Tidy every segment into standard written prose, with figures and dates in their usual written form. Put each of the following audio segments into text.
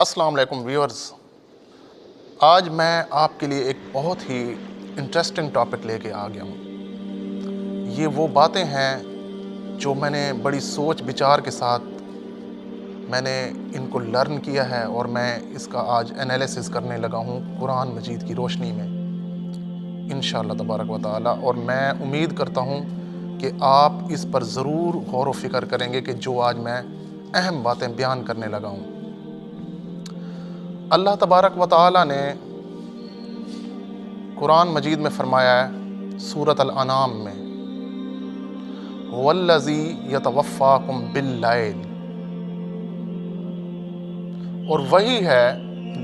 السلام علیکم ویورز، آج میں آپ کے لیے ایک بہت ہی انٹرسٹنگ ٹاپک لے کے آ گیا ہوں۔ یہ وہ باتیں ہیں جو میں نے بڑی سوچ بچار کے ساتھ میں نے ان کو لرن کیا ہے، اور میں اس کا آج انالیسس کرنے لگا ہوں قرآن مجید کی روشنی میں انشاءاللہ تبارک و تعالی۔ اور میں امید کرتا ہوں کہ آپ اس پر ضرور غور و فکر کریں گے کہ جو آج میں اہم باتیں بیان کرنے لگا ہوں۔ اللہ تبارک و تعالی نے قرآن مجید میں فرمایا ہے سورۃ الانعام میں، وَالَّذِي يَتَوَفَّاكُمْ بِاللَّيْلِ، اور وہی ہے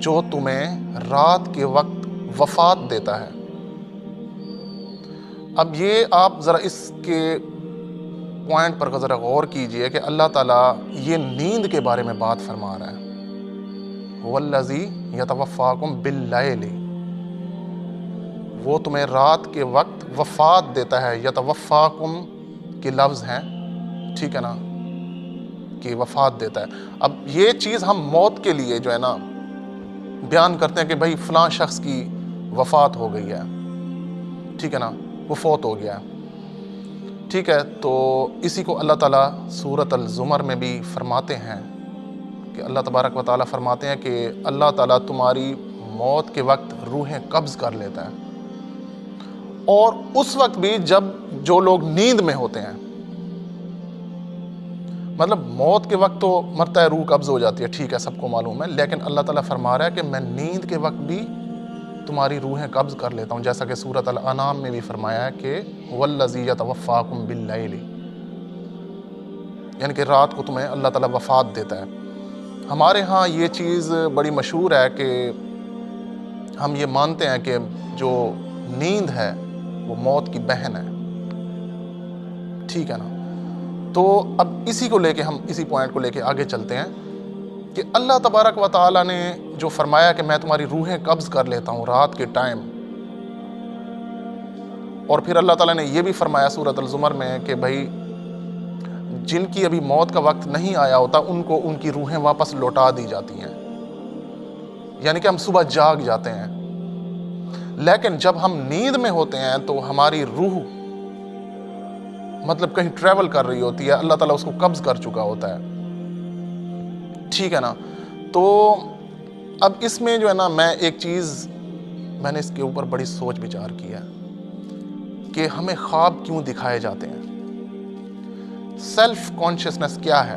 جو تمہیں رات کے وقت وفات دیتا ہے۔ اب یہ آپ ذرا اس کے پوائنٹ پر ذرا غور کیجئے کہ اللہ تعالیٰ یہ نیند کے بارے میں بات فرما رہا ہے، وَالَّذِي يَتَوَفَّاكُمْ بِاللَّيْلِ، وہ تمہیں رات کے وقت وفات دیتا ہے۔ یتوفاکم کے لفظ ہیں، ٹھیک ہے نا، کہ وفات دیتا ہے۔ اب یہ چیز ہم موت کے لیے جو ہے نا بیان کرتے ہیں کہ بھائی فلاں شخص کی وفات ہو گئی ہے، ٹھیک ہے نا، وہ فوت ہو گیا ہے، ٹھیک ہے۔ تو اسی کو اللہ تعالیٰ سورۃ الزمر میں بھی فرماتے ہیں کہ اللہ تبارک و تعالیٰ فرماتے ہیں کہ اللہ تعالیٰ تمہاری موت کے وقت روحیں قبض کر لیتا ہے، اور اس وقت بھی جب جو لوگ نیند میں ہوتے ہیں، مطلب موت کے وقت تو مرتا ہے، روح قبض ہو جاتی ہے، ٹھیک ہے، سب کو معلوم ہے، لیکن اللہ تعالیٰ فرما رہا ہے کہ میں نیند کے وقت بھی تمہاری روحیں قبض کر لیتا ہوں، جیسا کہ سورۃ الانعام میں بھی فرمایا ہے کہ وَالَّذِي يَتَوَفَّاكُمْ بِاللَّيْلِ، یعنی کہ رات کو تمہیں اللہ تعالیٰ وفات دیتا ہے۔ ہمارے ہاں یہ چیز بڑی مشہور ہے کہ ہم یہ مانتے ہیں کہ جو نیند ہے وہ موت کی بہن ہے، ٹھیک ہے نا۔ تو اب اسی کو لے کے ہم اسی پوائنٹ کو لے کے آگے چلتے ہیں کہ اللہ تبارک و تعالیٰ نے جو فرمایا کہ میں تمہاری روحیں قبض کر لیتا ہوں رات کے ٹائم، اور پھر اللہ تعالیٰ نے یہ بھی فرمایا سورۃ الزمر میں کہ بھائی جن کی ابھی موت کا وقت نہیں آیا ہوتا ان کو ان کی روحیں واپس لوٹا دی جاتی ہیں، یعنی کہ ہم صبح جاگ جاتے ہیں۔ لیکن جب ہم نیند میں ہوتے ہیں تو ہماری روح مطلب کہیں ٹریول کر رہی ہوتی ہے، اللہ تعالیٰ اس کو قبض کر چکا ہوتا ہے، ٹھیک ہے نا۔ تو اب اس میں جو ہے نا میں ایک چیز میں نے اس کے اوپر بڑی سوچ بچار کیا کہ ہمیں خواب کیوں دکھائے جاتے ہیں، سیلف کانشیسنس کیا ہے۔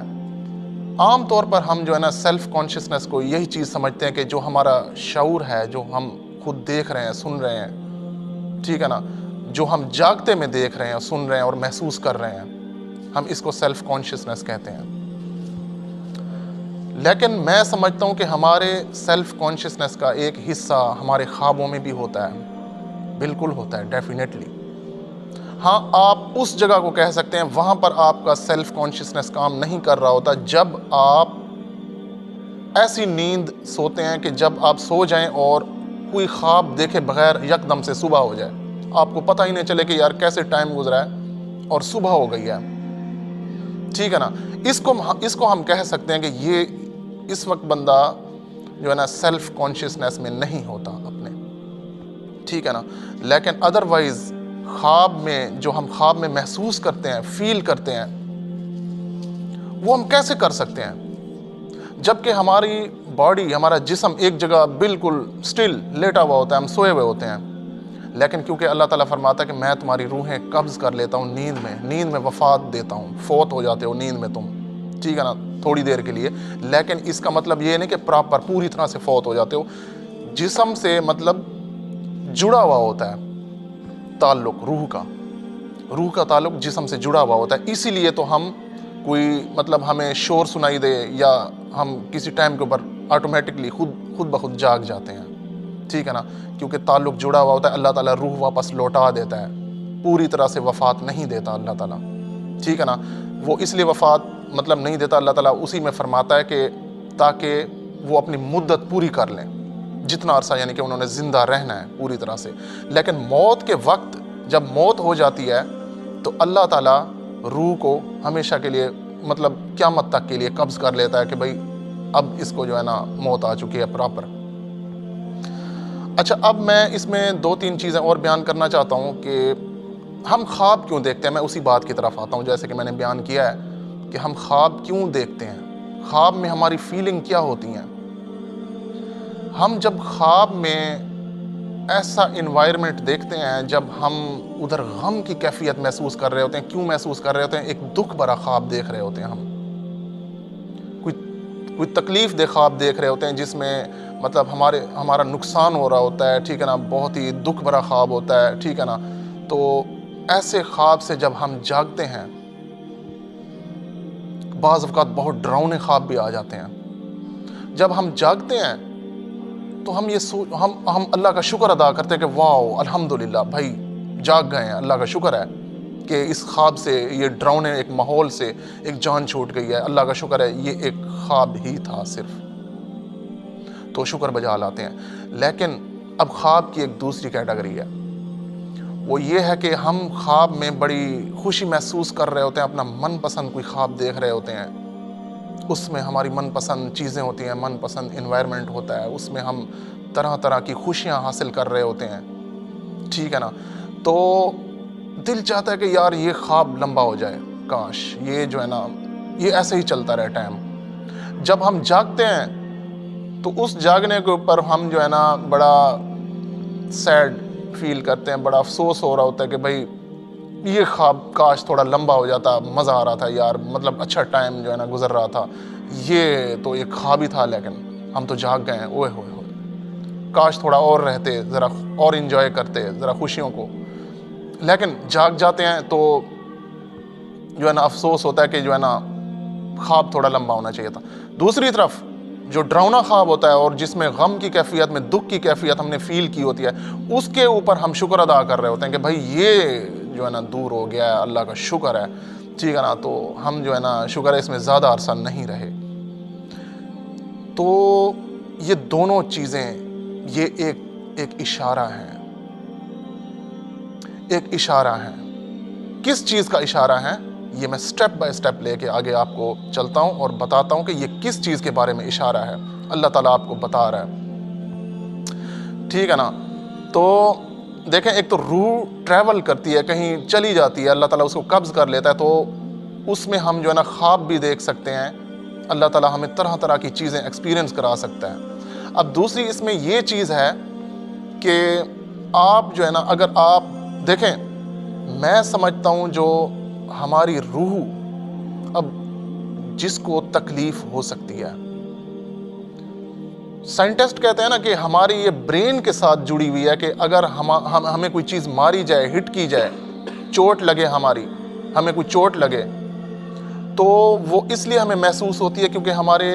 عام طور پر ہم جو ہے نا سیلف کانشیسنس کو یہی چیز سمجھتے ہیں کہ جو ہمارا شعور ہے، جو ہم خود دیکھ رہے ہیں، سن رہے ہیں، ٹھیک ہے نا، جو ہم جاگتے میں دیکھ رہے ہیں، سن رہے ہیں اور محسوس کر رہے ہیں، ہم اس کو سیلف کانشیسنس کہتے ہیں۔ لیکن میں سمجھتا ہوں کہ ہمارے سیلف کانشیسنس کا ایک حصہ ہمارے خوابوں میں بھی ہوتا ہے، بالکل ہوتا ہے، ڈیفینیٹلی۔ ہاں، آپ اس جگہ کو کہہ سکتے ہیں وہاں پر آپ کا سیلف کانشیسنس کام نہیں کر رہا ہوتا، جب آپ ایسی نیند سوتے ہیں کہ جب آپ سو جائیں اور کوئی خواب دیکھے بغیر یکدم سے صبح ہو جائے، آپ کو پتہ ہی نہیں چلے کہ یار کیسے ٹائم گزرا ہے اور صبح ہو گئی ہے، ٹھیک ہے نا۔ اس کو ہم کہہ سکتے ہیں کہ یہ اس وقت بندہ جو ہے نا سیلف کانشیسنس میں نہیں ہوتا اپنے، ٹھیک ہے نا۔ لیکن ادروائز خواب میں جو ہم خواب میں محسوس کرتے ہیں، فیل کرتے ہیں، وہ ہم کیسے کر سکتے ہیں جبکہ ہماری باڈی، ہمارا جسم ایک جگہ بالکل سٹل لیٹا ہوا ہوتا ہے، ہم سوئے ہوئے ہوتے ہیں، لیکن کیونکہ اللہ تعالیٰ فرماتا ہے کہ میں تمہاری روحیں قبض کر لیتا ہوں نیند میں وفات دیتا ہوں، فوت ہو جاتے ہو نیند میں تم، ٹھیک ہے نا، تھوڑی دیر کے لیے، لیکن اس کا مطلب یہ نہیں کہ پراپر پوری طرح سے فوت ہو جاتے ہو، جسم سے مطلب جڑا ہوا ہوتا ہے تعلق، روح کا تعلق جسم سے جڑا ہوا ہوتا ہے۔ اسی لیے تو ہم کوئی مطلب ہمیں شور سنائی دے یا ہم کسی ٹائم کے اوپر آٹومیٹکلی خود بخود جاگ جاتے ہیں، ٹھیک ہے نا، کیونکہ تعلق جڑا ہوا ہوتا ہے۔ اللہ تعالیٰ روح واپس لوٹا دیتا ہے، پوری طرح سے وفات نہیں دیتا اللہ تعالیٰ، ٹھیک ہے نا۔ وہ اس لیے وفات مطلب نہیں دیتا اللہ تعالیٰ، اسی میں فرماتا ہے کہ تاکہ وہ اپنی مدت پوری کر لیں، جتنا عرصہ یعنی کہ انہوں نے زندہ رہنا ہے پوری طرح سے۔ لیکن موت کے وقت جب موت ہو جاتی ہے تو اللہ تعالیٰ روح کو ہمیشہ کے لیے مطلب قیامت تک کے لیے قبض کر لیتا ہے کہ بھائی اب اس کو جو ہے نا موت آ چکی ہے پراپر۔ اچھا، اب میں اس میں 2-3 چیزیں اور بیان کرنا چاہتا ہوں کہ ہم خواب کیوں دیکھتے ہیں۔ میں اسی بات کی طرف آتا ہوں، جیسے کہ میں نے بیان کیا ہے کہ ہم خواب کیوں دیکھتے ہیں، خواب میں ہماری فیلنگ کیا ہوتی ہیں۔ ہم جب خواب میں ایسا انوائرمنٹ دیکھتے ہیں، جب ہم ادھر غم کی کیفیت محسوس کر رہے ہوتے ہیں، کیوں محسوس کر رہے ہوتے ہیں؟ ایک دکھ بھرا خواب دیکھ رہے ہوتے ہیں ہم، کوئی تکلیف دہ خواب دیکھ رہے ہوتے ہیں جس میں مطلب ہمارا نقصان ہو رہا ہوتا ہے، ٹھیک ہے نا، بہت ہی دکھ بھرا خواب ہوتا ہے، ٹھیک ہے نا۔ تو ایسے خواب سے جب ہم جاگتے ہیں، بعض اوقات بہت ڈراؤنے خواب بھی آ جاتے ہیں۔ جب ہم جاگتے ہیں تو ہم اللہ کا شکر ادا کرتے ہیں کہ واو الحمدللہ بھائی جاگ گئے ہیں، اللہ کا شکر ہے کہ اس خواب سے، یہ ڈراؤنے ایک ماحول سے ایک جان چھوٹ گئی ہے، اللہ کا شکر ہے یہ ایک خواب ہی تھا صرف، تو شکر بجا لاتے ہیں۔ لیکن اب خواب کی ایک دوسری کیٹیگری ہے، وہ یہ ہے کہ ہم خواب میں بڑی خوشی محسوس کر رہے ہوتے ہیں، اپنا من پسند کوئی خواب دیکھ رہے ہوتے ہیں، اس میں ہماری من پسند چیزیں ہوتی ہیں، من پسند انوائرمنٹ ہوتا ہے، اس میں ہم طرح طرح کی خوشیاں حاصل کر رہے ہوتے ہیں، ٹھیک ہے نا۔ تو دل چاہتا ہے کہ یار یہ خواب لمبا ہو جائے، کاش یہ جو ہے نا یہ ایسے ہی چلتا رہے ٹائم۔ جب ہم جاگتے ہیں تو اس جاگنے کے اوپر ہم جو ہے نا بڑا سیڈ فیل کرتے ہیں، بڑا افسوس ہو رہا ہوتا ہے کہ بھائی یہ خواب کاش تھوڑا لمبا ہو جاتا، مزہ آ رہا تھا یار، مطلب اچھا ٹائم جو ہے نا گزر رہا تھا، یہ تو ایک خواب ہی تھا لیکن ہم تو جاگ گئے ہیں، اوئے ہوئے ہوئے، کاش تھوڑا اور رہتے، ذرا اور انجوائے کرتے ذرا خوشیوں کو۔ لیکن جاگ جاتے ہیں تو جو ہے نا افسوس ہوتا ہے کہ جو ہے نا خواب تھوڑا لمبا ہونا چاہیے تھا۔ دوسری طرف جو ڈراؤنا خواب ہوتا ہے اور جس میں غم کی کیفیت میں دکھ کی کیفیت ہم نے فیل کی ہوتی ہے، اس کے اوپر ہم شکر ادا کر رہے ہوتے ہیں کہ بھائی یہ جو ہے نا دور ہو گیا ہے، اللہ کا شکر ہے، ٹھیک ہے نا۔ تو ہم جو ہے نا شکر ہے اس میں زیادہ عرصہ نہیں رہے۔ تو یہ دونوں چیزیں یہ ایک اشارہ ہے، ایک اشارہ ہے۔ کس چیز کا اشارہ ہے؟ یہ میں سٹیپ بائی سٹیپ لے کے آگے آپ کو چلتا ہوں اور بتاتا ہوں کہ یہ کس چیز کے بارے میں اشارہ ہے، اللہ تعالیٰ آپ کو بتا رہا ہے، ٹھیک ہے نا۔ تو دیکھیں، ایک تو روح ٹریول کرتی ہے، کہیں چلی جاتی ہے، اللہ تعالیٰ اس کو قبض کر لیتا ہے، تو اس میں ہم جو ہے نا خواب بھی دیکھ سکتے ہیں، اللہ تعالیٰ ہمیں طرح طرح کی چیزیں ایکسپیرینس کرا سکتا ہے۔ اب دوسری اس میں یہ چیز ہے کہ آپ جو ہے نا اگر آپ دیکھیں، میں سمجھتا ہوں جو ہماری روح اب جس کو تکلیف ہو سکتی ہے، سائنٹسٹ کہتے ہیں نا کہ ہماری یہ برین کے ساتھ جڑی ہوئی ہے کہ اگر ہمیں کوئی چیز ماری جائے، ہٹ کی جائے، چوٹ لگے، ہمیں کوئی چوٹ لگے، تو وہ اس لیے ہمیں محسوس ہوتی ہے کیونکہ ہمارے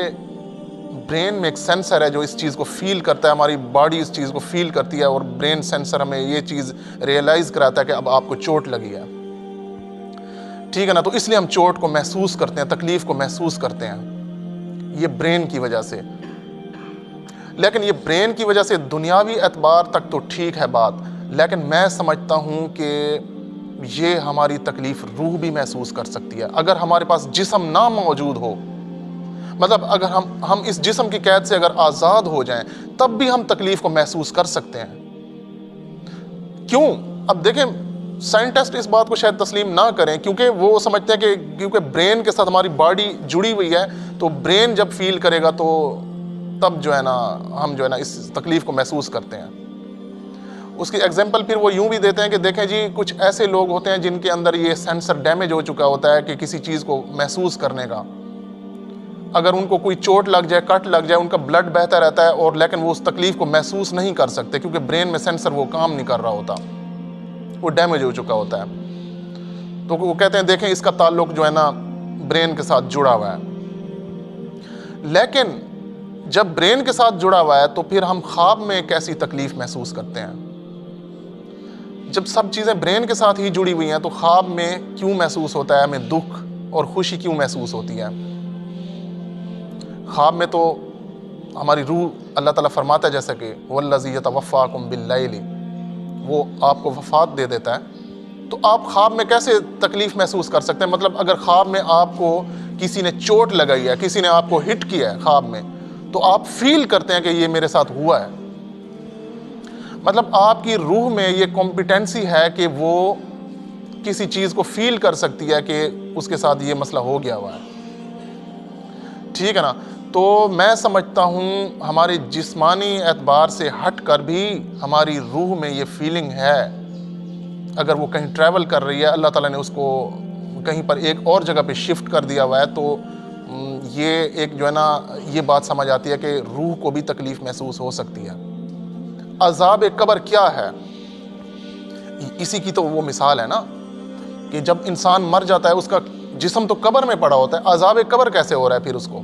برین میں ایک سینسر ہے جو اس چیز کو فیل کرتا ہے، ہماری باڈی اس چیز کو فیل کرتی ہے اور برین سینسر ہمیں یہ چیز ریئلائز کراتا ہے کہ اب آپ کو چوٹ لگی ہے، ٹھیک ہے نا۔ تو اس لیے ہم چوٹ کو محسوس کرتے ہیں، تکلیف کو محسوس کرتے ہیں، یہ برین کی وجہ سے۔ لیکن یہ برین کی وجہ سے دنیاوی اعتبار تک تو ٹھیک ہے بات، لیکن میں سمجھتا ہوں کہ یہ ہماری تکلیف روح بھی محسوس کر سکتی ہے اگر ہمارے پاس جسم نہ موجود ہو، مطلب اگر ہم اس جسم کی قید سے اگر آزاد ہو جائیں تب بھی ہم تکلیف کو محسوس کر سکتے ہیں۔ کیوں؟ اب دیکھیں، سائنٹسٹ اس بات کو شاید تسلیم نہ کریں کیونکہ وہ سمجھتے ہیں کہ کیونکہ برین کے ساتھ ہماری باڈی جڑی ہوئی ہے، تو برین جب فیل کرے گا تو تب جو ہے نا ہم جو ہے نا اس تکلیف کو محسوس کرتے ہیں۔ اس کی ایگزامپل پھر وہ یوں بھی دیتے ہیں کہ دیکھیں جی، کچھ ایسے لوگ ہوتے ہیں جن کے اندر یہ سینسر ڈیمیج ہو چکا ہوتا ہے کہ کسی چیز کو محسوس کرنے کا، اگر ان کو کوئی چوٹ لگ جائے، کٹ لگ جائے، ان کا بلڈ بہتا رہتا ہے اور لیکن وہ اس تکلیف کو محسوس نہیں کر سکتے کیونکہ برین میں سینسر وہ کام نہیں کر رہا ہوتا، وہ ڈیمیج ہو چکا ہوتا ہے۔ تو وہ کہتے ہیں دیکھیں اس کا تعلق جو ہے نا برین کے ساتھ جڑا ہوا ہے۔ لیکن جب برین کے ساتھ جڑا ہوا ہے تو پھر ہم خواب میں کیسی تکلیف محسوس کرتے ہیں؟ جب سب چیزیں برین کے ساتھ ہی جڑی ہوئی ہیں تو خواب میں کیوں محسوس ہوتا ہے ہمیں دکھ اور خوشی کیوں محسوس ہوتی ہے؟ خواب میں تو ہماری روح، اللہ تعالیٰ فرماتا ہے جیسا کہ وَالَّذِي يَتَوَفَّاكُمْ بِاللَّيْلِ، وہ آپ کو وفات دے دیتا ہے، تو آپ خواب میں کیسے تکلیف محسوس کر سکتے ہیں؟ مطلب اگر خواب میں آپ کو کسی نے چوٹ لگائی ہے، کسی نے آپ کو ہٹ کیا ہے خواب میں، تو آپ فیل کرتے ہیں کہ یہ میرے ساتھ ہوا ہے۔ مطلب آپ کی روح میں یہ کمپیٹنسی ہے کہ وہ کسی چیز کو فیل کر سکتی ہے کہ اس کے ساتھ یہ مسئلہ ہو گیا ہوا ہے، ٹھیک ہے نا۔ تو میں سمجھتا ہوں ہمارے جسمانی اعتبار سے ہٹ کر بھی ہماری روح میں یہ فیلنگ ہے، اگر وہ کہیں ٹریول کر رہی ہے، اللہ تعالیٰ نے اس کو کہیں پر ایک اور جگہ پہ شفٹ کر دیا ہوا ہے، تو یہ ایک جو ہے نا یہ بات سمجھ آتی ہے کہ روح کو بھی تکلیف محسوس ہو سکتی ہے۔ عذاب قبر کیا ہے؟ اسی کی تو وہ مثال ہے نا کہ جب انسان مر جاتا ہے اس کا جسم تو قبر میں پڑا ہوتا ہے، عذاب قبر کیسے ہو رہا ہے پھر اس کو؟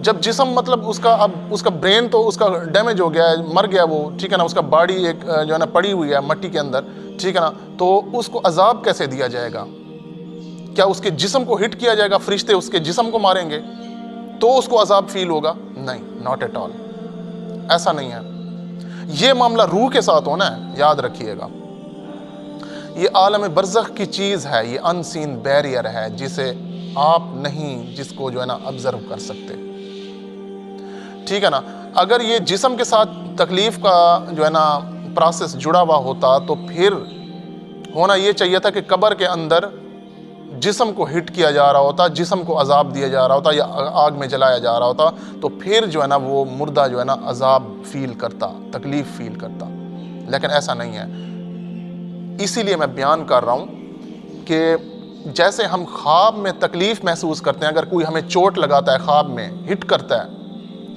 جب جسم مطلب اس کا برین تو اس کا ڈیمیج ہو گیا ہے، مر گیا وہ، ٹھیک ہے نا، اس کا باڈی ایک جو ہے نا پڑی ہوئی ہے مٹی کے اندر، ٹھیک ہے نا، تو اس کو عذاب کیسے دیا جائے گا؟ کیا اس کے جسم کو ہٹ کیا جائے گا، فرشتے اس کے جسم کو ماریں گے تو اس کو عذاب فیل ہوگا؟ نہیں، ناٹ ایٹ آل، ایسا نہیں ہے۔ یہ معاملہ روح کے ساتھ ہونا ہے، یاد رکھیے گا۔ یہ عالم برزخ کی چیز ہے، یہ ان سین بیریئر ہے جسے آپ نہیں، جس کو جو ہے نا آبزرو کر سکتے، ٹھیک ہے نا۔ اگر یہ جسم کے ساتھ تکلیف کا جو ہے نا پروسیس جڑا ہوا ہوتا تو پھر ہونا یہ چاہیے تھا کہ قبر کے اندر جسم کو ہٹ کیا جا رہا ہوتا، جسم کو عذاب دیا جا رہا ہوتا یا آگ میں جلایا جا رہا ہوتا، تو پھر جو ہے نا وہ مردہ جو ہے نا عذاب فیل کرتا، تکلیف فیل کرتا، لیکن ایسا نہیں ہے۔ اسی لیے میں بیان کر رہا ہوں کہ جیسے ہم خواب میں تکلیف محسوس کرتے ہیں، اگر کوئی ہمیں چوٹ لگاتا ہے خواب میں، ہٹ کرتا ہے،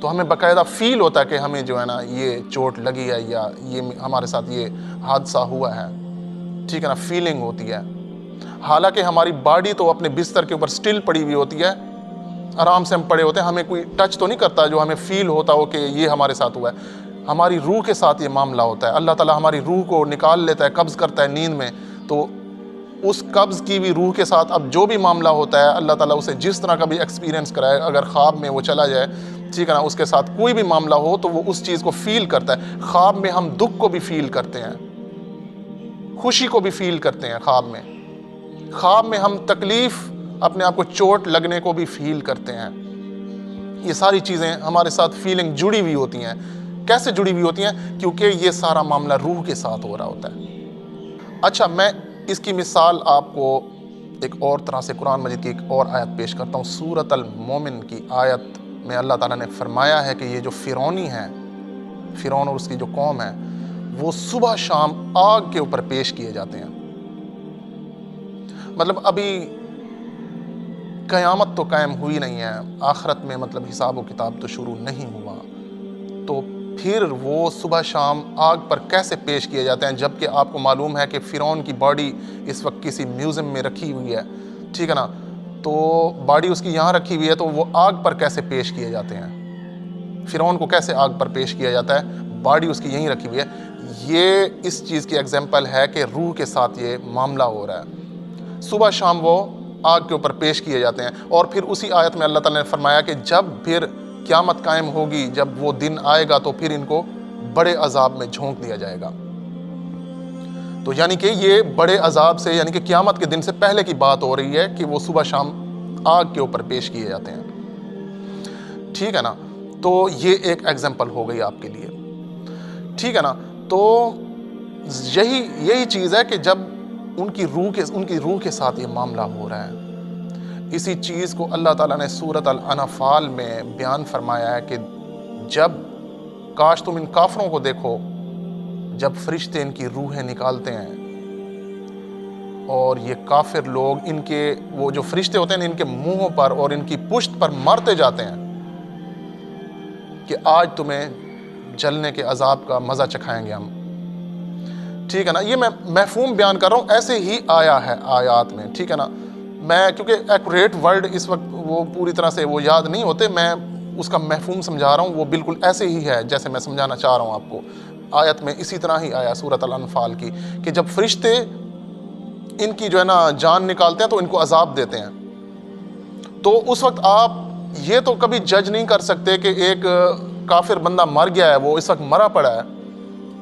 تو ہمیں باقاعدہ فیل ہوتا ہے کہ ہمیں جو ہے نا یہ چوٹ لگی ہے یا یہ ہمارے ساتھ یہ حادثہ ہوا ہے، ٹھیک ہے نا، فیلنگ ہوتی ہے۔ حالانکہ ہماری باڈی تو اپنے بستر کے اوپر سٹل پڑی ہوئی ہوتی ہے، آرام سے ہم پڑے ہوتے ہیں، ہمیں کوئی ٹچ تو نہیں کرتا جو ہمیں فیل ہوتا ہو کہ یہ ہمارے ساتھ ہوا ہے۔ ہماری روح کے ساتھ یہ معاملہ ہوتا ہے، اللہ تعالیٰ ہماری روح کو نکال لیتا ہے، قبض کرتا ہے نیند میں، تو اس قبض کی بھی روح کے ساتھ اب جو بھی معاملہ ہوتا ہے، اللہ تعالیٰ اسے جس طرح کا بھی ایکسپیرینس کرائے، اگر خواب میں وہ چلا جائے، ٹھیک ہے نا، اس کے ساتھ کوئی بھی معاملہ ہو تو وہ اس چیز کو فیل کرتا ہے۔ خواب میں ہم دکھ کو بھی فیل کرتے ہیں، خوشی کو بھی فیل کرتے ہیں خواب میں، خواب میں ہم تکلیف، اپنے آپ کو چوٹ لگنے کو بھی فیل کرتے ہیں۔ یہ ساری چیزیں ہمارے ساتھ فیلنگ جڑی ہوئی ہوتی ہیں۔ کیسے جڑی ہوئی ہوتی ہیں؟ کیونکہ یہ سارا معاملہ روح کے ساتھ ہو رہا ہوتا ہے۔ اچھا، میں اس کی مثال آپ کو ایک اور طرح سے قرآن مجید کی ایک اور آیت پیش کرتا ہوں۔ سورۃ المومن کی آیت میں اللہ تعالیٰ نے فرمایا ہے کہ یہ جو فرعونی ہیں، فرعون اور اس کی جو قوم ہے، وہ صبح شام آگ کے اوپر پیش کیے جاتے ہیں۔ مطلب ابھی قیامت تو قائم ہوئی نہیں ہے، آخرت میں مطلب حساب و کتاب تو شروع نہیں ہوا، تو پھر وہ صبح شام آگ پر کیسے پیش کیے جاتے ہیں؟ جبکہ آپ کو معلوم ہے کہ فرعون کی باڈی اس وقت کسی میوزیم میں رکھی ہوئی ہے، ٹھیک ہے نا، تو باڈی اس کی یہاں رکھی ہوئی ہے، تو وہ آگ پر کیسے پیش کیے جاتے ہیں؟ فرعون کو کیسے آگ پر پیش کیا جاتا ہے؟ باڈی اس کی یہیں رکھی ہوئی ہے۔ یہ اس چیز کی ایگزامپل ہے کہ روح کے ساتھ یہ معاملہ ہو رہا ہے، صبح شام وہ آگ کے اوپر پیش کیے جاتے ہیں۔ اور پھر اسی آیت میں اللہ تعالیٰ نے فرمایا کہ جب پھر قیامت قائم ہوگی، جب وہ دن آئے گا، تو پھر ان کو بڑے عذاب میں جھونک دیا جائے گا۔ تو یعنی کہ یہ بڑے عذاب سے، یعنی کہ قیامت کے دن سے پہلے کی بات ہو رہی ہے کہ وہ صبح شام آگ کے اوپر پیش کیے جاتے ہیں، ٹھیک ہے نا۔ تو یہ ایک ایگزامپل ہو گئی آپ کے لیے، ٹھیک ہے نا۔ تو یہی چیز ہے کہ جب ان کی روح کے ساتھ یہ معاملہ ہو رہا ہے، اسی چیز کو اللہ تعالیٰ نے سورۃ الانفال میں بیان فرمایا ہے کہ جب کاش تم ان کافروں کو دیکھو، جب فرشتے ان کی روحیں نکالتے ہیں، اور یہ کافر لوگ ان کے وہ جو فرشتے ہوتے ہیں ان کے منہوں پر اور ان کی پشت پر مارتے جاتے ہیں کہ آج تمہیں جلنے کے عذاب کا مزہ چکھائیں گے ہم، ٹھیک ہے نا۔ یہ میں مفہوم بیان کر رہا ہوں، ایسے ہی آیا ہے آیات میں، ٹھیک ہے نا۔ میں کیونکہ ایکوریٹ ورڈ اس وقت وہ پوری طرح سے وہ یاد نہیں ہوتے، میں اس کا مفہوم سمجھا رہا ہوں، وہ بالکل ایسے ہی ہے جیسے میں سمجھانا چاہ رہا ہوں آپ کو۔ آیت میں اسی طرح ہی آیا سورۃ الانفال کی کہ جب فرشتے ان کی جو ہے نا جان نکالتے ہیں تو ان کو عذاب دیتے ہیں، تو اس وقت آپ یہ تو کبھی جج نہیں کر سکتے کہ ایک کافر بندہ مر گیا ہے، وہ اس وقت مرا پڑا ہے،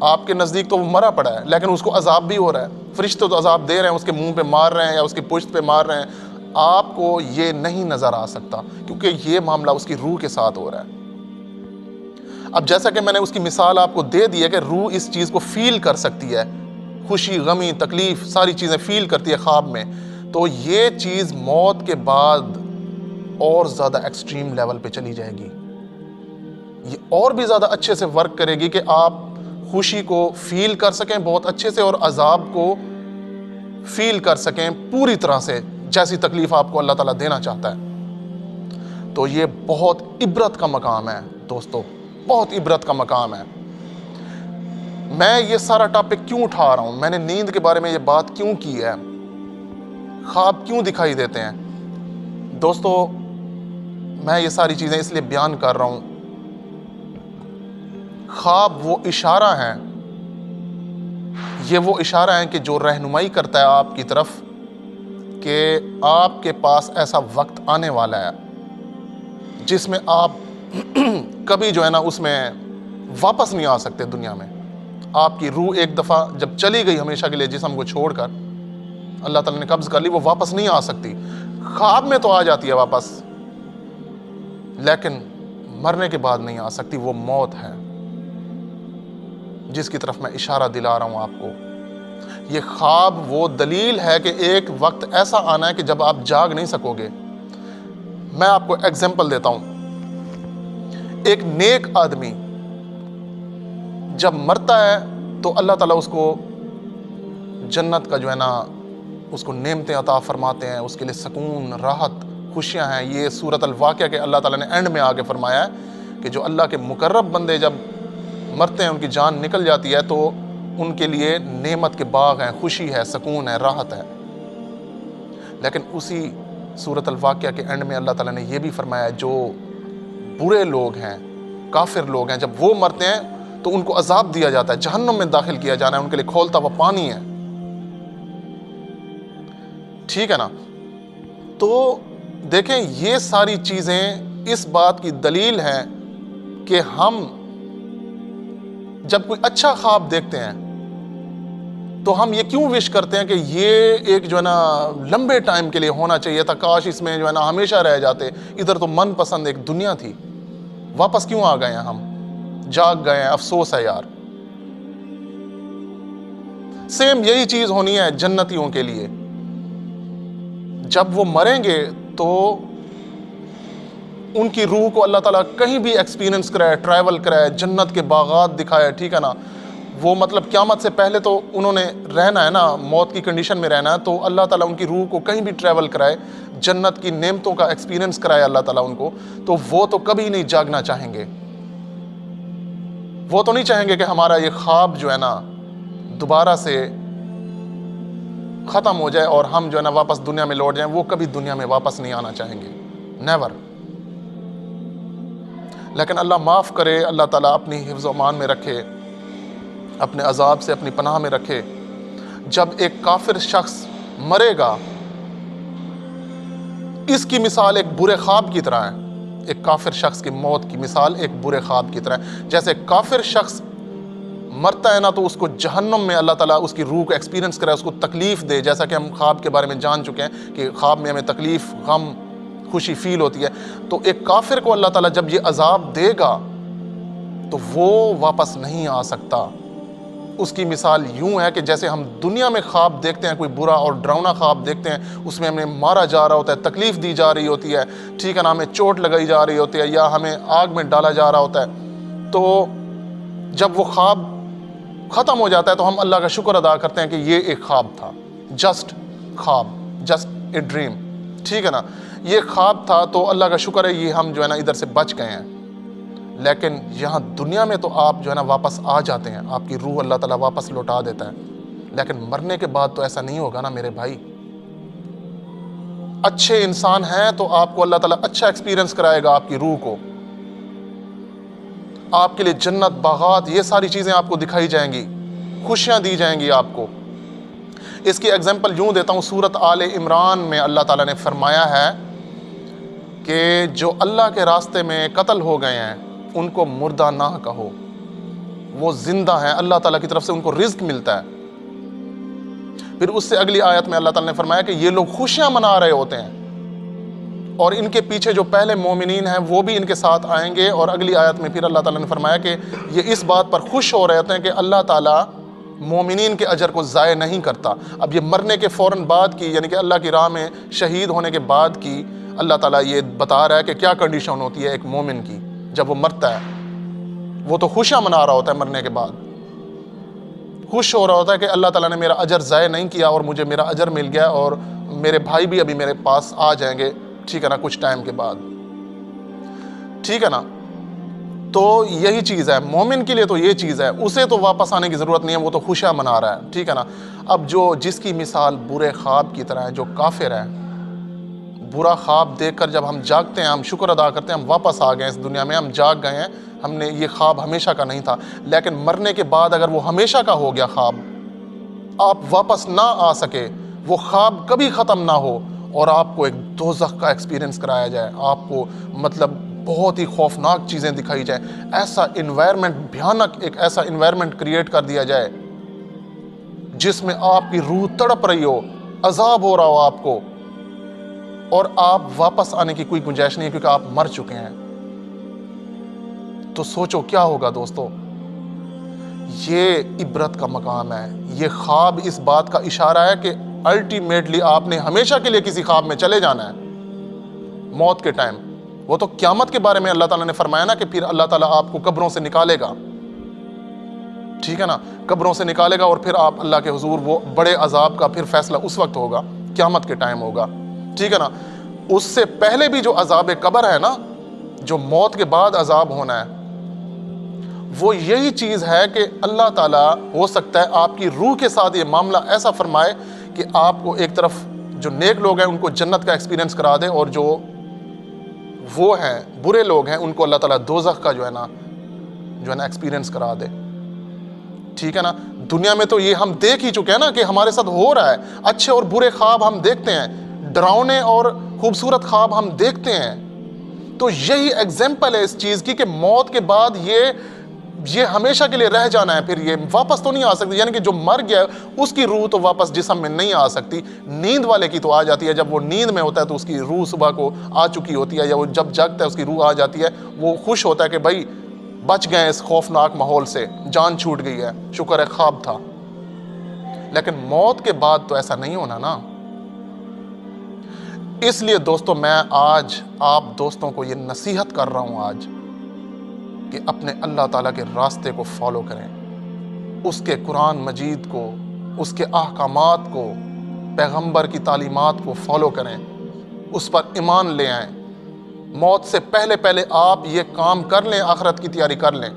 آپ کے نزدیک تو وہ مرا پڑا ہے، لیکن اس کو عذاب بھی ہو رہا ہے، فرشتے تو عذاب دے رہے ہیں، اس کے منہ پہ مار رہے ہیں یا اس کی پشت پہ مار رہے ہیں، آپ کو یہ نہیں نظر آ سکتا، کیونکہ یہ معاملہ اس کی روح کے ساتھ ہو رہا ہے۔ اب جیسا کہ میں نے اس کی مثال آپ کو دے دی ہے کہ روح اس چیز کو فیل کر سکتی ہے، خوشی، غمی، تکلیف، ساری چیزیں فیل کرتی ہے خواب میں، تو یہ چیز موت کے بعد اور زیادہ ایکسٹریم لیول پہ چلی جائے گی، یہ اور بھی زیادہ اچھے سے ورک کرے گی کہ آپ خوشی کو فیل کر سکیں بہت اچھے سے، اور عذاب کو فیل کر سکیں پوری طرح سے، جیسی تکلیف آپ کو اللہ تعالیٰ دینا چاہتا ہے۔ تو یہ بہت عبرت کا مقام ہے دوستو، بہت عبرت کا مقام ہے۔ میں یہ سارا ٹاپک کیوں اٹھا رہا ہوں، میں نے نیند کے بارے میں یہ بات کیوں کی ہے، خواب کیوں دکھائی دیتے ہیں دوستو، میں یہ ساری چیزیں اس لیے بیان کر رہا ہوں۔ خواب وہ اشارہ ہیں، یہ وہ اشارہ ہیں کہ جو رہنمائی کرتا ہے آپ کی طرف کہ آپ کے پاس ایسا وقت آنے والا ہے جس میں آپ کبھی جو ہے نا اس میں واپس نہیں آ سکتے دنیا میں۔ آپ کی روح ایک دفعہ جب چلی گئی ہمیشہ کے لیے جسم کو چھوڑ کر، اللہ تعالیٰ نے قبض کر لی، وہ واپس نہیں آ سکتی۔ خواب میں تو آ جاتی ہے واپس، لیکن مرنے کے بعد نہیں آ سکتی، وہ موت ہے جس کی طرف میں اشارہ دلا رہا ہوں آپ کو۔ یہ خواب وہ دلیل ہے کہ ایک وقت ایسا آنا ہے کہ جب آپ جاگ نہیں سکو گے۔ میں آپ کو ایگزامپل دیتا ہوں۔ ایک نیک آدمی جب مرتا ہے تو اللہ تعالیٰ اس کو جنت کا جو ہے نا اس کو نعمتیں عطا فرماتے ہیں، اس کے لیے سکون، راحت، خوشیاں ہیں۔ یہ سورۃ الواقعہ کے اللہ تعالیٰ نے اینڈ میں آ کے فرمایا ہے کہ جو اللہ کے مقرب بندے جب مرتے ہیں، ان کی جان نکل جاتی ہے، تو ان کے لیے نعمت کے باغ ہیں، خوشی ہے، سکون ہے، راحت ہے۔ لیکن اسی سورۃ الواقعہ کے اینڈ میں اللہ تعالیٰ نے یہ بھی فرمایا ہے جو برے لوگ ہیں، کافر لوگ ہیں، جب وہ مرتے ہیں تو ان کو عذاب دیا جاتا ہے، جہنم میں داخل کیا جانا ہے، ان کے لیے کھولتا ہوا پانی ہے۔ ٹھیک ہے نا؟ تو دیکھیں یہ ساری چیزیں اس بات کی دلیل ہیں کہ ہم جب کوئی اچھا خواب دیکھتے ہیں تو ہم یہ کیوں وش کرتے ہیں کہ یہ ایک جو ہے نا لمبے ٹائم کے لیے ہونا چاہیے تھا، کاش اس میں جو ہے نا ہمیشہ رہ جاتے، ادھر تو من پسند ایک دنیا تھی، واپس کیوں آ گئے ہیں، ہم جاگ گئے ہیں، افسوس ہے یار۔ سیم یہی چیز ہونی ہے جنتیوں کے لیے، جب وہ مریں گے تو ان کی روح کو اللہ تعالیٰ کہیں بھی ایکسپیرینس کرائے، ٹریول کرائے، جنت کے باغات دکھائے، ٹھیک ہے نا؟ وہ مطلب قیامت سے پہلے تو انہوں نے رہنا ہے نا، موت کی کنڈیشن میں رہنا ہے، تو اللہ تعالیٰ ان کی روح کو کہیں بھی ٹریول کرائے، جنت کی نعمتوں کا ایکسپیرینس کرائے اللہ تعالیٰ ان کو، تو وہ تو کبھی نہیں جاگنا چاہیں گے۔ وہ تو نہیں چاہیں گے کہ ہمارا یہ خواب جو ہے نا دوبارہ سے ختم ہو جائے اور ہم جو ہے نا واپس دنیا میں لوٹ جائیں۔ وہ کبھی دنیا میں واپس نہیں آنا چاہیں گے، نیور۔ لیکن اللہ معاف کرے، اللہ تعالیٰ اپنی حفظ و امان میں رکھے، اپنے عذاب سے اپنی پناہ میں رکھے۔ جب ایک کافر شخص مرے گا، اس کی مثال ایک برے خواب کی طرح ہے۔ ایک کافر شخص کی موت کی مثال ایک برے خواب کی طرح ہے۔ جیسے کافر شخص مرتا ہے نا تو اس کو جہنم میں اللہ تعالیٰ اس کی روح کو ایکسپیرینس کرے، اس کو تکلیف دے، جیسا کہ ہم خواب کے بارے میں جان چکے ہیں کہ خواب میں ہمیں تکلیف، غم، خوشی فیل ہوتی ہے۔ تو ایک کافر کو اللہ تعالیٰ جب یہ عذاب دے گا تو وہ واپس نہیں آ سکتا۔ اس کی مثال یوں ہے کہ جیسے ہم دنیا میں خواب دیکھتے ہیں، کوئی برا اور ڈراؤنا خواب دیکھتے ہیں، اس میں ہمیں مارا جا رہا ہوتا ہے، تکلیف دی جا رہی ہوتی ہے، ٹھیک ہے نا، ہمیں چوٹ لگائی جا رہی ہوتی ہے یا ہمیں آگ میں ڈالا جا رہا ہوتا ہے، تو جب وہ خواب ختم ہو جاتا ہے تو ہم اللہ کا شکر ادا کرتے ہیں کہ یہ ایک خواب تھا، جسٹ خواب، جسٹ اے ڈریم، ٹھیک ہے نا، یہ خواب تھا، تو اللہ کا شکر ہے یہ ہم جو ہے نا ادھر سے بچ گئے ہیں۔ لیکن یہاں دنیا میں تو آپ جو ہے نا واپس آ جاتے ہیں، آپ کی روح اللہ تعالیٰ واپس لوٹا دیتا ہے، لیکن مرنے کے بعد تو ایسا نہیں ہوگا نا میرے بھائی۔ اچھے انسان ہیں تو آپ کو اللہ تعالیٰ اچھا ایکسپیرینس کرائے گا، آپ کی روح کو، آپ کے لیے جنت، باغات، یہ ساری چیزیں آپ کو دکھائی جائیں گی، خوشیاں دی جائیں گی آپ کو۔ اس کی ایگزامپل یوں دیتا ہوں، سورۃ آل عمران میں اللہ تعالیٰ نے فرمایا ہے کہ جو اللہ کے راستے میں قتل ہو گئے ہیں ان کو مردہ نہ کہو، وہ زندہ ہیں، اللہ تعالیٰ کی طرف سے ان کو رزق ملتا ہے۔ پھر اس سے اگلی آیت میں اللہ تعالیٰ نے فرمایا کہ یہ لوگ خوشیاں منا رہے ہوتے ہیں، اور ان کے پیچھے جو پہلے مومنین ہیں وہ بھی ان کے ساتھ آئیں گے. اور اگلی آیت میں پھر اللہ تعالیٰ نے فرمایا کہ یہ اس بات پر خوش ہو رہے ہوتے ہیں کہ اللہ تعالیٰ مومنین کے اجر کو ضائع نہیں کرتا. اب یہ مرنے کے فوراً بعد کی, یعنی کہ اللہ کی راہ میں شہید ہونے کے بعد کی اللہ تعالیٰ یہ بتا رہا ہے کہ کیا کنڈیشن ہوتی ہے ایک مومن کی جب وہ مرتا ہے. وہ تو خوشیاں منا رہا ہوتا ہے مرنے کے بعد, خوش ہو رہا ہوتا ہے کہ اللہ تعالیٰ نے میرا اجر ضائع نہیں کیا اور مجھے میرا اجر مل گیا, اور میرے بھائی بھی ابھی میرے پاس آ جائیں گے, ٹھیک ہے نا, کچھ ٹائم کے بعد, ٹھیک ہے نا. تو یہی چیز ہے مومن کے لیے, تو یہ چیز ہے, اسے تو واپس آنے کی ضرورت نہیں ہے, وہ تو خوشیاں منا رہا ہے, ٹھیک ہے نا. اب جس کی مثال برے خواب کی طرح ہے, جو کافر ہے, برا خواب دیکھ کر جب ہم جاگتے ہیں ہم شکر ادا کرتے ہیں ہم واپس آ گئے اس دنیا میں, ہم جاگ گئے ہیں, ہم نے یہ خواب ہمیشہ کا نہیں تھا. لیکن مرنے کے بعد اگر وہ ہمیشہ کا ہو گیا خواب, آپ واپس نہ آ سکے, وہ خواب کبھی ختم نہ ہو, اور آپ کو ایک دوزخ کا ایکسپیرینس کرایا جائے, آپ کو مطلب بہت ہی خوفناک چیزیں دکھائی جائیں, ایسا انوائرمنٹ بھیانک, ایک ایسا انوائرمنٹ کریٹ کر دیا جائے جس میں آپ کی روح تڑپ رہی ہو, عذاب ہو رہا ہو آپ کو, اور آپ واپس آنے کی کوئی گنجائش نہیں ہے کیونکہ آپ مر چکے ہیں. تو سوچو کیا ہوگا دوستو. یہ عبرت کا مقام ہے. یہ خواب اس بات کا اشارہ ہے کہ الٹیمیٹلی آپ نے ہمیشہ کے لیے کسی خواب میں چلے جانا ہے موت کے ٹائم. وہ تو قیامت کے بارے میں اللہ تعالیٰ نے فرمایا نا کہ پھر اللہ تعالیٰ آپ کو قبروں سے نکالے گا, ٹھیک ہے نا, قبروں سے نکالے گا, اور پھر آپ اللہ کے حضور, وہ بڑے عذاب کا پھر فیصلہ اس وقت ہوگا, قیامت کے ٹائم ہوگا, ٹھیک ہے نا. اس سے پہلے بھی جو عذاب قبر ہے نا, جو موت کے بعد عذاب ہونا ہے, وہ یہی چیز ہے کہ اللہ تعالیٰ ہو سکتا ہے آپ کی روح کے ساتھ یہ معاملہ ایسا فرمائے کہ آپ کو ایک طرف جو نیک لوگ ہیں ان کو جنت کا ایکسپیرینس کرا دے, اور جو وہ ہیں برے لوگ ہیں ان کو اللہ تعالیٰ دوزخ کا جو ہے نا ایکسپیرینس کرا دے, ٹھیک ہے نا. دنیا میں تو یہ ہم دیکھ ہی چکے ہیں نا کہ ہمارے ساتھ ہو رہا ہے, اچھے اور برے خواب ہم دیکھتے ہیں, ڈراؤنے اور خوبصورت خواب ہم دیکھتے ہیں. تو یہی ایگزامپل ہے اس چیز کی کہ موت کے بعد یہ ہمیشہ کے لیے رہ جانا ہے, پھر یہ واپس تو نہیں آ سکتی. یعنی کہ جو مر گیا اس کی روح تو واپس جسم میں نہیں آ سکتی, نیند والے کی تو آ جاتی ہے. جب وہ نیند میں ہوتا ہے تو اس کی روح صبح کو آ چکی ہوتی ہے, یا وہ جب جاگتا ہے اس کی روح آ جاتی ہے, وہ خوش ہوتا ہے کہ بھائی بچ گئے اس خوفناک ماحول سے, جان چھوٹ گئی ہے, شکر ہے خواب تھا. لیکن موت کے بعد تو ایسا نہیں ہونا نا. اس لیے دوستو میں آج آپ دوستوں کو یہ نصیحت کر رہا ہوں آج کہ اپنے اللہ تعالیٰ کے راستے کو فالو کریں, اس کے قرآن مجید کو, اس کے احکامات کو, پیغمبر کی تعلیمات کو فالو کریں, اس پر ایمان لے آئیں. موت سے پہلے آپ یہ کام کر لیں, آخرت کی تیاری کر لیں,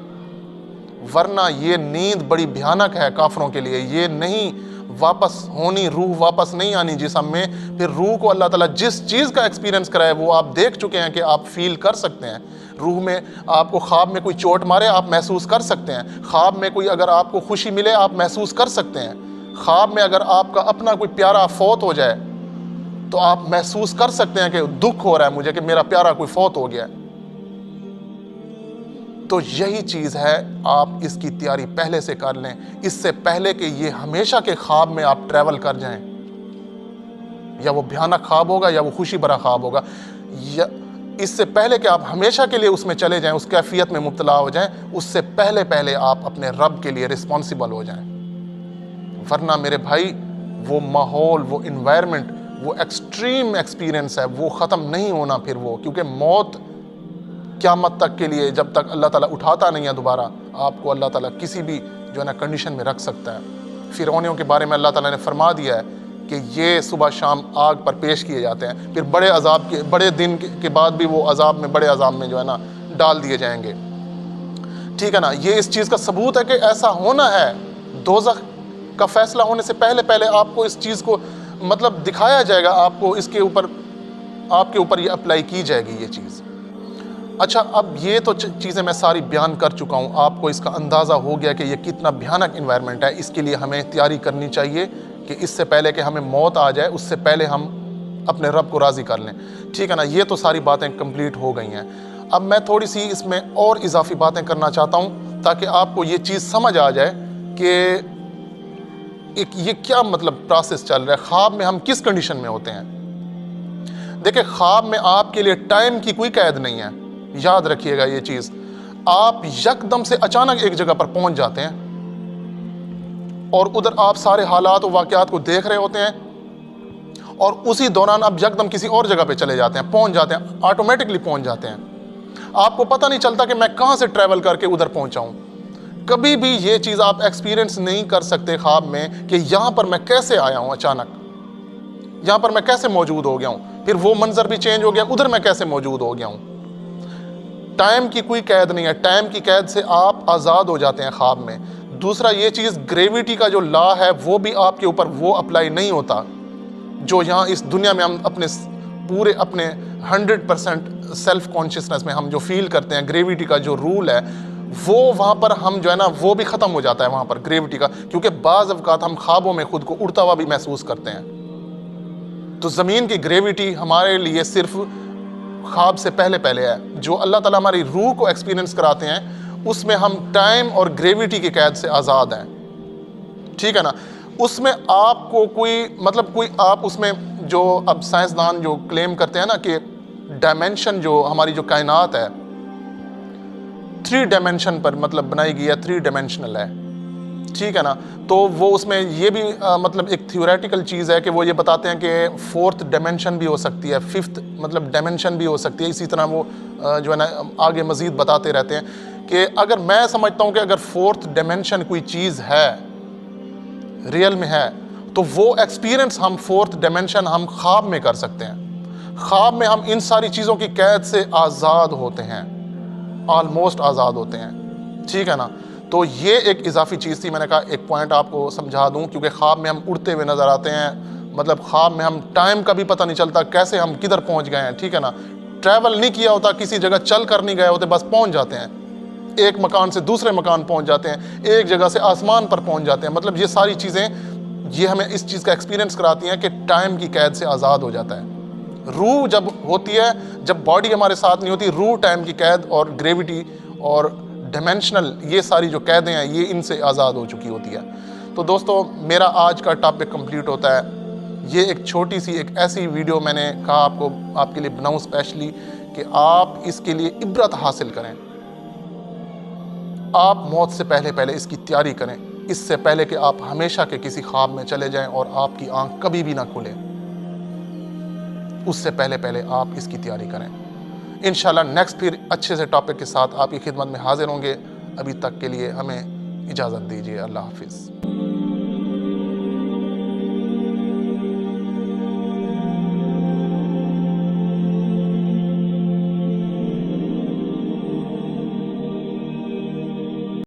ورنہ یہ نیند بڑی بھیانک ہے کافروں کے لیے. یہ نہیں واپس ہونی, روح واپس نہیں آنی جسم میں. پھر روح کو اللہ تعالیٰ جس چیز کا ایکسپیرینس کرائے وہ آپ دیکھ چکے ہیں کہ آپ فیل کر سکتے ہیں. روح میں آپ کو خواب میں کوئی چوٹ مارے آپ محسوس کر سکتے ہیں, خواب میں کوئی اگر آپ کو خوشی ملے آپ محسوس کر سکتے ہیں, خواب میں اگر آپ کا اپنا کوئی پیارا فوت ہو جائے تو آپ محسوس کر سکتے ہیں کہ دکھ ہو رہا ہے مجھے کہ میرا پیارا کوئی فوت ہو گیا ہے. تو یہی چیز ہے, آپ اس کی تیاری پہلے سے کر لیں, اس سے پہلے کہ یہ ہمیشہ کے خواب میں آپ ٹریول کر جائیں. یا وہ بھیانک خواب ہوگا یا وہ خوشی بھرا خواب ہوگا, یا اس سے پہلے کہ آپ ہمیشہ کے لیے اس میں چلے جائیں, اس کیفیت میں مبتلا ہو جائیں, اس سے پہلے آپ اپنے رب کے لیے رسپانسیبل ہو جائیں. ورنہ میرے بھائی وہ ماحول, وہ انوائرمنٹ, وہ ایکسٹریم ایکسپیرینس ہے, وہ ختم نہیں ہونا پھر وہ, کیونکہ موت قیامت تک کے لیے جب تک اللہ تعالیٰ اٹھاتا نہیں ہے دوبارہ, آپ کو اللہ تعالیٰ کسی بھی جو ہے نا کنڈیشن میں رکھ سکتا ہے. فرعونیوں کے بارے میں اللہ تعالیٰ نے فرما دیا ہے کہ یہ صبح شام آگ پر پیش کیے جاتے ہیں, پھر بڑے دن کے بعد بھی وہ بڑے عذاب میں جو ہے نا ڈال دیے جائیں گے, ٹھیک ہے نا. یہ اس چیز کا ثبوت ہے کہ ایسا ہونا ہے. دوزخ کا فیصلہ ہونے سے پہلے آپ کو اس چیز کو مطلب دکھایا جائے گا, آپ کو اس کے اوپر, آپ کے اوپر یہ اپلائی کی جائے گی یہ چیز. اچھا, اب یہ تو چیزیں میں ساری بیان کر چکا ہوں, آپ کو اس کا اندازہ ہو گیا کہ یہ کتنا بھیانک انوائرمنٹ ہے. اس کے لیے ہمیں تیاری کرنی چاہیے کہ اس سے پہلے کہ ہمیں موت آ جائے اس سے پہلے ہم اپنے رب کو راضی کر لیں, ٹھیک ہے نا. یہ تو ساری باتیں کمپلیٹ ہو گئی ہیں. اب میں تھوڑی سی اس میں اور اضافی باتیں کرنا چاہتا ہوں تاکہ آپ کو یہ چیز سمجھ آ جائے کہ یہ کیا مطلب پروسیس چل رہا ہے, خواب میں ہم کس کنڈیشن میں ہوتے ہیں. دیکھیں خواب میں آپ کے لیے ٹائم کی کوئی قید نہیں ہے، یاد رکھیے گا یہ چیز. آپ یکدم سے اچانک ایک جگہ پر پہنچ جاتے ہیں اور ادھر آپ سارے حالات و واقعات کو دیکھ رہے ہوتے ہیں اور اسی دوران آپ یکدم کسی اور جگہ پہ چلے جاتے ہیں، پہنچ جاتے ہیں، آٹومیٹکلی پہنچ جاتے ہیں. آپ کو پتہ نہیں چلتا کہ میں کہاں سے ٹریول کر کے ادھر پہنچا ہوں. کبھی بھی یہ چیز آپ ایکسپیرینس نہیں کر سکتے خواب میں کہ یہاں پر میں کیسے آیا ہوں، اچانک یہاں پر میں کیسے موجود ہو گیا ہوں، پھر وہ منظر بھی چینج ہو گیا، ادھر میں کیسے موجود ہو گیا ہوں. ٹائم کی کوئی قید نہیں ہے، ٹائم کی قید سے آپ آزاد ہو جاتے ہیں خواب میں. دوسرا یہ چیز گریویٹی کا جو لا ہے وہ بھی آپ کے اوپر وہ اپلائی نہیں ہوتا جو یہاں اس دنیا میں ہم اپنے پورے اپنے 100% سیلف کانشیسنس میں ہم جو فیل کرتے ہیں. گریویٹی کا جو رول ہے وہ وہاں پر ہم جو ہے نا وہ بھی ختم ہو جاتا ہے وہاں پر گریویٹی کا، کیونکہ بعض اوقات ہم خوابوں میں خود کو اڑتا ہوا بھی محسوس کرتے ہیں. تو زمین کی گریویٹی ہمارے لیے صرف خواب سے پہلے ہے. جو اللہ تعالیٰ ہماری روح کو ایکسپیرینس کراتے ہیں اس میں ہم ٹائم اور گریویٹی کی قید سے آزاد ہیں. ٹھیک ہے نا. اس میں آپ کو کوئی آپ اس میں جو اب سائنسدان جو کلیم کرتے ہیں نا کہ ڈائمینشن جو ہماری جو کائنات ہے 3 ڈائمینشن پر بنائی گئی ہے، 3 ڈائمینشنل ہے. ٹھیک ہے نا. تو وہ اس میں یہ بھی ایک تھیوریٹیکل چیز ہے کہ وہ یہ بتاتے ہیں کہ 4th ڈائمینشن بھی ہو سکتی ہے، 5th ڈائمینشن بھی ہو سکتی ہے. اسی طرح وہ جو ہے نا آگے مزید بتاتے رہتے ہیں کہ اگر میں سمجھتا ہوں کہ اگر 4th ڈائمینشن کوئی چیز ہے، ریئل میں ہے، تو وہ ایکسپیرینس ہم 4th ڈائمینشن ہم خواب میں کر سکتے ہیں. خواب میں ہم ان ساری چیزوں کی قید سے آزاد ہوتے ہیں، آلموسٹ آزاد ہوتے ہیں. ٹھیک ہے نا. تو یہ ایک اضافی چیز تھی، میں نے کہا ایک پوائنٹ آپ کو سمجھا دوں، کیونکہ خواب میں ہم اڑتے ہوئے نظر آتے ہیں. خواب میں ہم ٹائم کا بھی پتہ نہیں چلتا کیسے ہم کدھر پہنچ گئے ہیں. ٹھیک ہے نا. ٹریول نہیں کیا ہوتا، کسی جگہ چل کر نہیں گئے ہوتے، بس پہنچ جاتے ہیں، ایک مکان سے دوسرے مکان پہنچ جاتے ہیں، ایک جگہ سے آسمان پر پہنچ جاتے ہیں. یہ ساری چیزیں یہ ہمیں اس چیز کا ایکسپیرینس کراتی ہیں کہ ٹائم کی قید سے آزاد ہو جاتا ہے. روح جب ہوتی ہے، جب باڈی ہمارے ساتھ نہیں ہوتی، روح ٹائم کی قید اور گریویٹی اور ڈائمینشنل یہ ساری جو قیدیں ہیں یہ ان سے آزاد ہو چکی ہوتی ہے. تو دوستو میرا آج کا ٹاپک کمپلیٹ ہوتا ہے. یہ ایک چھوٹی سی ایک ایسی ویڈیو میں نے کہا آپ کے لیے بناؤں اسپیشلی کہ آپ اس کے لیے عبرت حاصل کریں. آپ موت سے پہلے اس کی تیاری کریں، اس سے پہلے کہ آپ ہمیشہ کے کسی خواب میں چلے جائیں اور آپ کی آنکھ کبھی بھی نہ کھلے. اس سے پہلے آپ اس کی تیاری کریں. انشاءاللہ نیکسٹ پھر اچھے سے ٹاپک کے ساتھ آپ کی خدمت میں حاضر ہوں گے. ابھی تک کے لیے ہمیں اجازت دیجیے. اللہ حافظ.